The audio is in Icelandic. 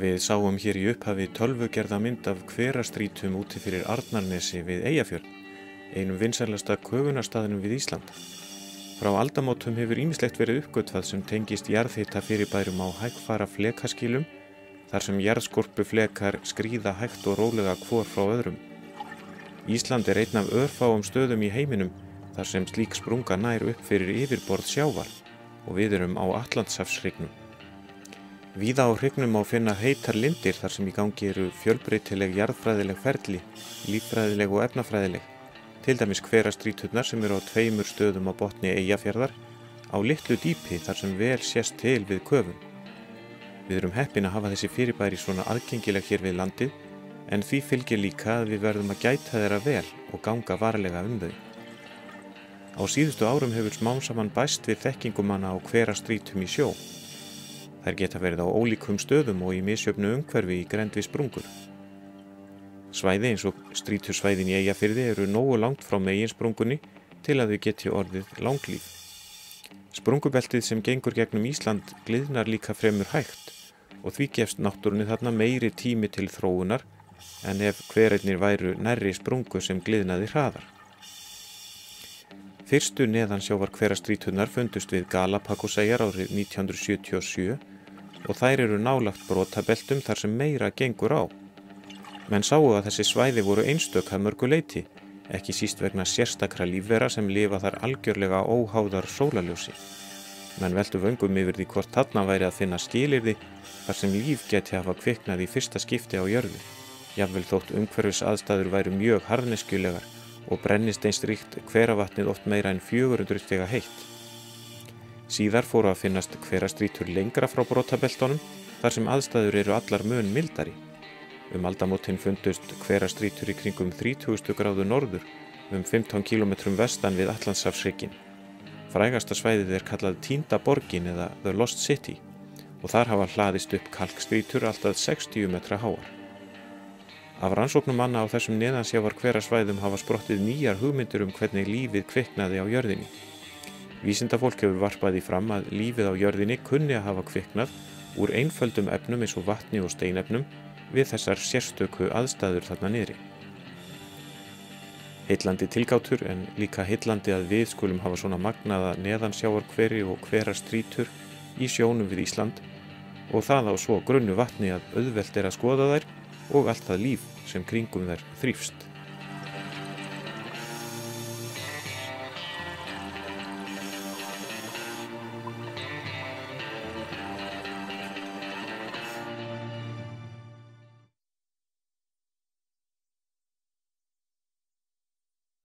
Við sáum hér í upphafi tölvugerða mynd af hverastrýtum úti fyrir Arnarnesi við Eyjafjörð, einum vinsælasta köfunarstaðnum við Ísland. Frá aldamótum hefur ýmislegt verið uppgötvað sem tengist jarðhita fyrirbærum á hægfara flekaskýlum, þar sem jarðskorpu flekar skríða hægt og rólega hvor frá öðrum. Ísland er einn af örfáum stöðum í heiminum þar sem slík sprunga nær upp fyrir yfirborð sjávar og við erum á Atlantshafshryggnum. Víða á hryggnum má finna heitar lindir þar sem í gangi eru fjölbreytileg jarðfræðileg ferli, líffræðileg og efnafræðileg, til dæmis hverastrýturnar sem eru á 2 stöðum á botni Eyjafjarðar, á litlu dýpi þar sem vel sést til við köfun. Við erum heppin að hafa þessi fyrirbæri svona aðgengileg hér við landið, en því fylgir líka að við verðum að gæta þeirra vel og ganga varlega þau. Á síðustu árum hefur smám saman bæst við þekkingumanna á hverastrýtum í sjó. Þær geta verið á ólíkum stöðum og í misjöfnu umhverfi í grennd við sprungur. Svæði eins og strýtusvæðin í Eyjafirði eru nógu langt frá meginsprungunni til að þau geti orðið langlíf. Sprungubeltið sem gengur gegnum Ísland gliðnar líka fremur hægt og því gefst náttúrunni þarna meiri tími til þróunar en ef hverirnir væru nærri sprungu sem gliðnaði hraðar. Fyrstu neðansjávar hverastrýturnar fundust við Galapagoseyjar árið 1977 og þær eru nálægt brotabeltum þar sem meira gengur á. Menn sáu að þessi svæði voru einstök að mörgu leyti, ekki síst vegna sérstakra lífvera sem lifa þar algjörlega óháðar sólarljósi. Menn veltu vöngum yfir því hvort þarna væri að finna skilyrði þar sem líf geti hafa kviknað í fyrsta skipti á jörðu, jafnvel þótt umhverfisaðstæður væru mjög harðneskjulegar og brennisteinsríkt hveravatnið oft meira en 400 stiga heitt. Síðar fóru að finnast hverastrýtur lengra frá brotabeltunum þar sem aðstæður eru allar mun mildari. Aldamótin fundust hverastrýtur í kringum 30 gráðu norður, 15 km vestan við Atlantshafshrygginn. Frægasta svæðið er kallað Týnda borgin eða The Lost City og þar hafa hlaðist upp kalkstrýtur allt að 60 metra háar. Af rannsóknum manna á þessum neðansjávar hverasvæðum hafa sprottið nýjar hugmyndir hvernig lífið kviknaði á jörðinni. Vísindafólk hefur varpað því fram að lífið á jörðinni kunni að hafa kviknað úr einföldum efnum eins og vatni og steinefnum við þessar sérstöku aðstæður þarna niðri. Heillandi tilgátur en líka heillandi að við skulum hafa svona magnaða neðansjávar hveri og hverastrýtur í sjónum við Ísland og það á svo grunnu vatni að auðvelt er að skoða þær og allt það líf sem kringum þær þrífst.